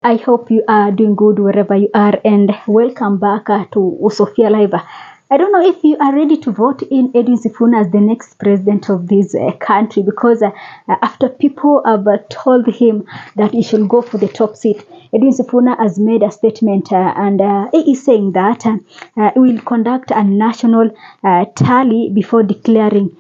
I hope you are doing good wherever you are, and welcome back to Sophia Live. I don't know if you are ready to vote in Edwin Sifuna as the next president of this country, because after people have told him that he should go for the top seat, Edwin Sifuna has made a statement and he is saying that he will conduct a national tally before declaring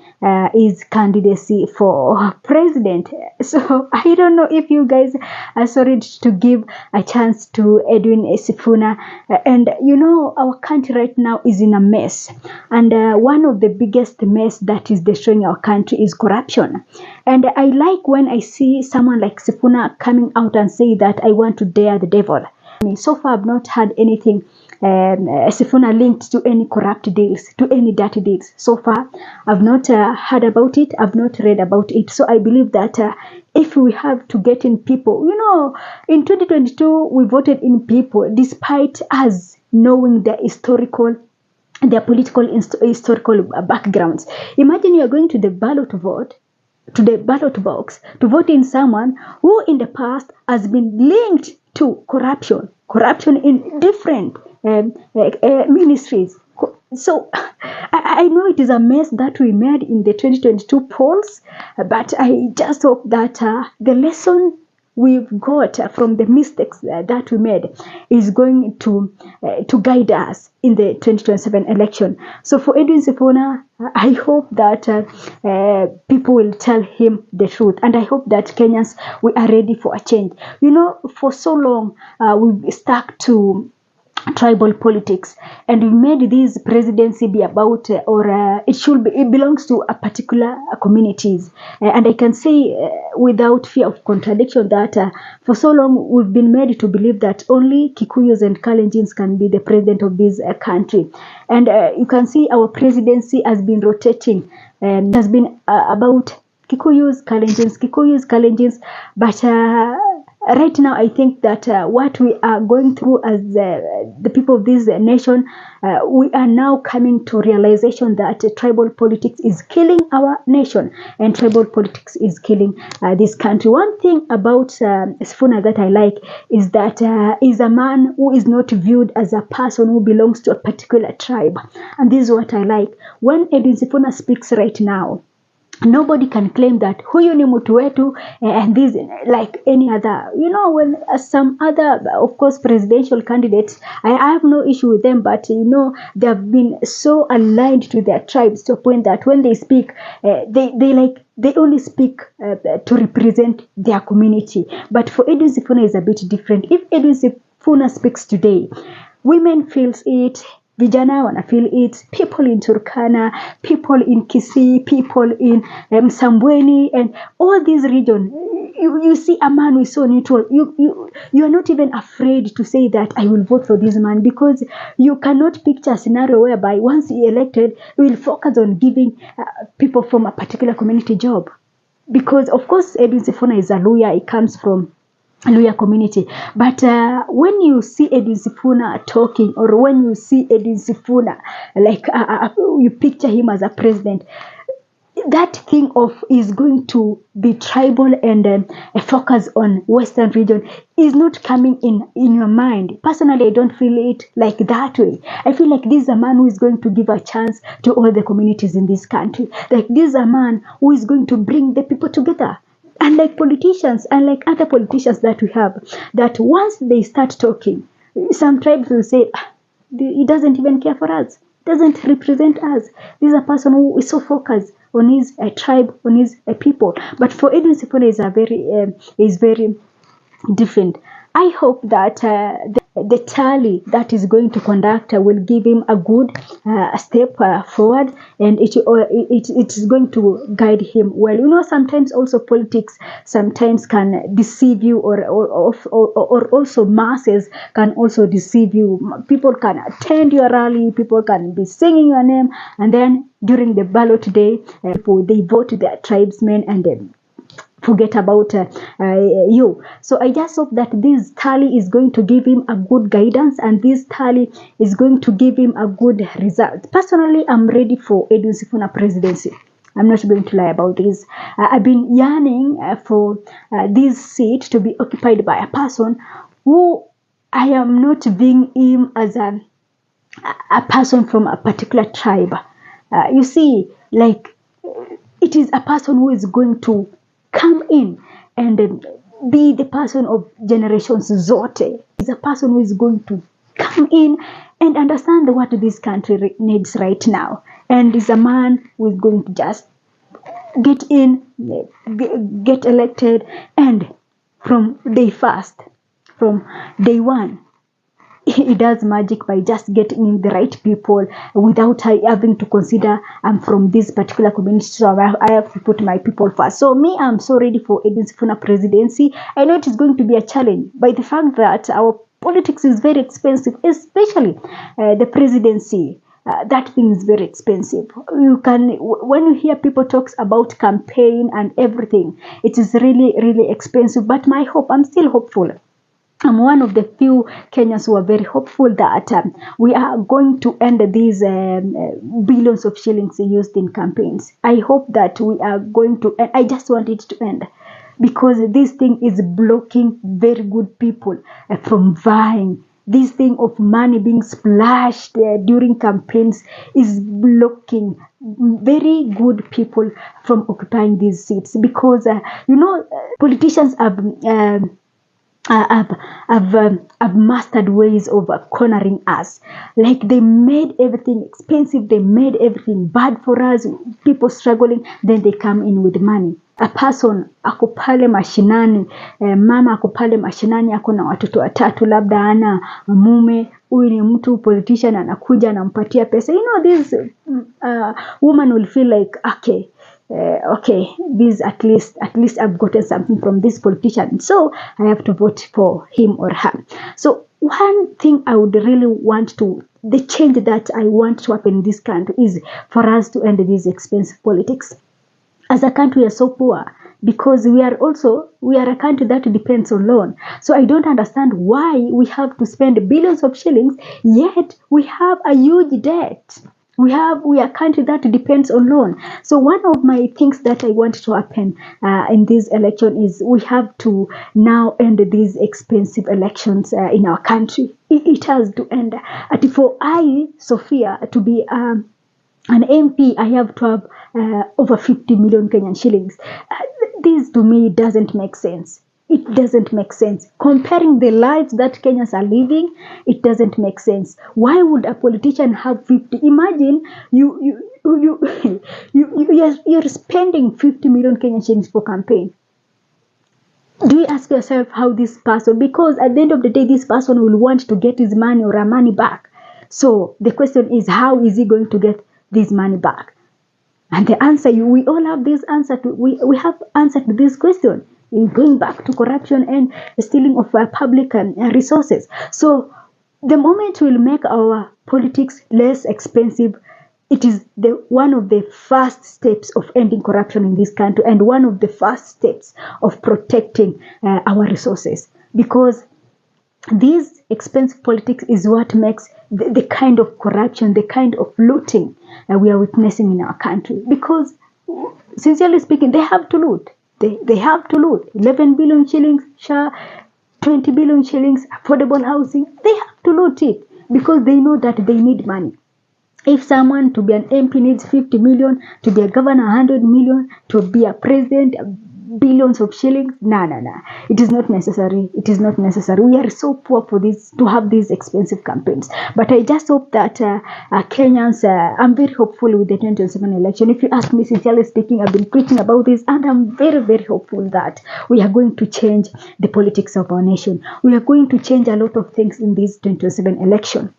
his candidacy for president. So I don't know if you guys are sorry to give a chance to Edwin Sifuna. And you know, our country right now is in a mess. And one of the biggest mess that is destroying our country is corruption. And I like when I see someone like Sifuna coming out and say that I want to dare the devil. So far, I've not had anything Sifuna linked to any corrupt deals, to any dirty deals. So far, I've not heard about it. I've not read about it. So I believe that if we have to get in people, you know, in 2022, we voted in people despite us knowing their political historical backgrounds. Imagine you are going to the ballot box to vote in someone who in the past has been linked to corruption in different ministries. So I know it is a mess that we made in the 2022 polls, but I just hope that the lesson we've got from the mistakes that we made is going to guide us in the 2027 election. So for Edwin Sifuna, I hope that people will tell him the truth, and I hope that Kenyans, we are ready for a change. You know, for so long we've stuck to tribal politics, and we made this presidency be about it belongs to a particular communities, and I can say without fear of contradiction that for so long we've been made to believe that only Kikuyus and Kalenjins can be the president of this country. And you can see our presidency has been rotating, has been about Kikuyus, Kalenjins, but right now, I think that what we are going through as the people of this nation, we are now coming to realization that tribal politics is killing our nation, and tribal politics is killing this country. One thing about Sifuna that I like is that he's a man who is not viewed as a person who belongs to a particular tribe. And this is what I like. When Edwin Sifuna speaks right now, nobody can claim that huyu ni mtu wetu and this like any other. You know, when some other, of course, presidential candidates, I have no issue with them, but you know, they have been so aligned to their tribes to a point that when they speak, they only speak to represent their community. But for Edwin Sifuna is a bit different. If Edwin Sifuna speaks today, women feels it, vijana wana feel it, people in Turkana, people in Kisii, people in Msambweni, and all these regions. You see a man who is so neutral. You are not even afraid to say that I will vote for this man, because you cannot picture a scenario whereby once he elected, we will focus on giving people from a particular community job. Because of course Edwin Sifuna is a lawyer, he comes from Luya community, but when you see Edwin Sifuna talking, or when you see Edwin Sifuna like you picture him as a president, that thing of is going to be tribal and a focus on Western region is not coming in your mind. Personally, I don't feel it like that way. I feel like this is a man who is going to give a chance to all the communities in this country. Like this is a man who is going to bring the people together. Unlike politicians, unlike other politicians that we have, that once they start talking, some tribes will say, he doesn't even care for us, doesn't represent us. This is a person who is so focused on his tribe, on his people. But for Edwin Sifuna is very different. I hope that the tally that is going to conduct will give him a good step forward, and it is going to guide him well. You know, sometimes also politics sometimes can deceive you, or also masses can also deceive you. People can attend your rally, people can be singing your name, and then during the ballot day, they vote their tribesmen and forget about you. So I just hope that this tally is going to give him a good guidance, and this tally is going to give him a good result. Personally, I'm ready for Edwin Sifuna presidency. I'm not going to lie about this. I've been yearning for this seat to be occupied by a person who I am not viewing him as a person from a particular tribe. You see, like, it is a person who is going to come in and be the person of generations zote. Is a person who is going to come in and understand what this country needs right now. And is a man who is going to just get in, get elected, and from day first, from day one, he does magic by just getting in the right people without having to consider I'm from this particular community, so I have to put my people first. So me, I'm so ready for Edwin Sifuna presidency. I know it is going to be a challenge by the fact that our politics is very expensive, especially the presidency. That thing is very expensive. You can, when you hear people talks about campaign and everything, it is really, really expensive. But my hope, I'm still hopeful. I'm one of the few Kenyans who are very hopeful that we are going to end these billions of shillings used in campaigns. I hope that we are going to, and I just want it to end, because this thing is blocking very good people from vying. This thing of money being splashed during campaigns is blocking very good people from occupying these seats, because politicians have mastered ways of cornering us. Like, they made everything expensive, they made everything bad for us, people struggling, then they come in with money. A person ako pale mashinani, mama ako pale mashinani, ako na watoto watatu, labda ana mume, huyu ni mtu politician, anakuja anampatia pesa. This woman will feel like, okay, this at least I've gotten something from this politician, so I have to vote for him or her. So one thing I would really want the change that I want to happen in this country is for us to end these expensive politics. As a country, we are so poor because we are a country that depends on loan. So I don't understand why we have to spend billions of shillings, yet we have a huge debt. We are a country that depends on loan. So one of my things that I want to happen in this election is we have to now end these expensive elections in our country. It has to end. And for Sophia, to be an MP, I have to have over 50 million Kenyan shillings. This to me doesn't make sense. It doesn't make sense. Comparing the lives that Kenyans are living, it doesn't make sense. Why would a politician have 50? Imagine you're spending 50 million Kenyan shillings for campaign. Do you ask yourself how this person, because at the end of the day, this person will want to get his money or her money back. So the question is, how is he going to get this money back? And the answer, we all have this answer to, we have answer to this question. Going back to corruption and stealing of public resources. So the moment we'll make our politics less expensive, it is one of the first steps of ending corruption in this country, and one of the first steps of protecting our resources. Because this expensive politics is what makes the kind of corruption, the kind of looting we are witnessing in our country. Because, sincerely speaking, they have to loot. They have to loot. 11 billion shillings, 20 billion shillings, affordable housing. They have to loot it because they know that they need money. If someone to be an MP needs 50 million, to be a governor 100 million, to be a president, billions of shillings, no. It is not necessary. It is not necessary. We are so poor for this, to have these expensive campaigns. But I just hope that Kenyans, I'm very hopeful with the 2027 election. If you ask me, sincerely speaking, I've been preaching about this, and I'm very, very hopeful that we are going to change the politics of our nation. We are going to change a lot of things in this 2027 election.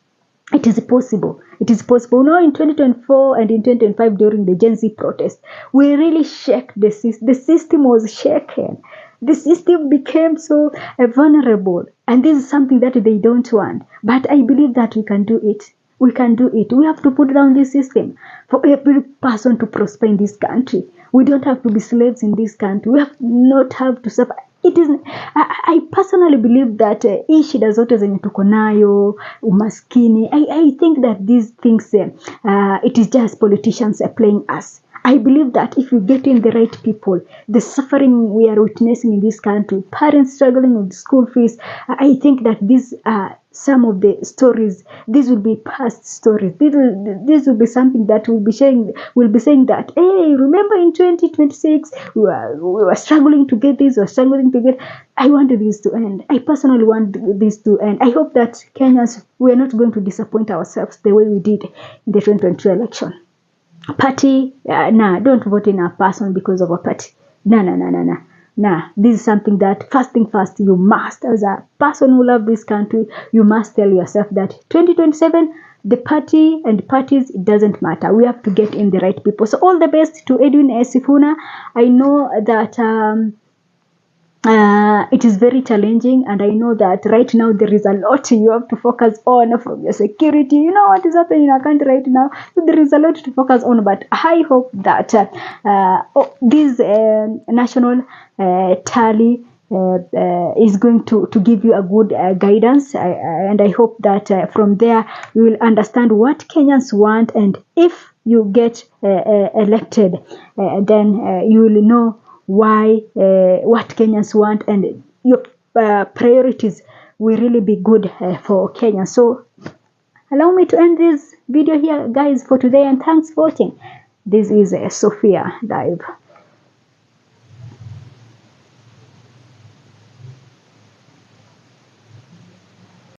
It is possible. It is possible. Now, in 2024 and in 2025 during the Gen Z protest, we really shook the system. The system was shaken. The system became so vulnerable. And this is something that they don't want. But I believe that we can do it. We can do it. We have to put down this system for every person to prosper in this country. We don't have to be slaves in this country. We have not have to suffer. It is. I personally believe that hii shida zote zenye tuko nayo, umaskini, I think that these things, it is just politicians playing us. I believe that if you get in the right people, the suffering we are witnessing in this country, parents struggling with school fees, I think that these are some of the stories. These will be past stories. This will be something that will be saying that, hey, remember in 2026 we were struggling to get this, or struggling to get. I want this to end. I personally want this to end. I hope that Kenyans, we are not going to disappoint ourselves the way we did in the 2022 election. Party, nah, don't vote in a person because of a party. Nah. This is something that first thing first, you must, as a person who loves this country, you must tell yourself that 2027, the party and parties, it doesn't matter. We have to get in the right people. So all the best to Edwin and Sifuna. I know that it is very challenging, and I know that right now there is a lot you have to focus on from your security. You know what is happening in our country right now, so there is a lot to focus on. But I hope that this national tally is going to give you a good guidance, and I hope that from there you will understand what Kenyans want, and if you get elected, then you will know why what Kenyans want, and your priorities will really be good for Kenya. So allow me to end this video here, guys, for today, and thanks for watching. This is Sophia Live.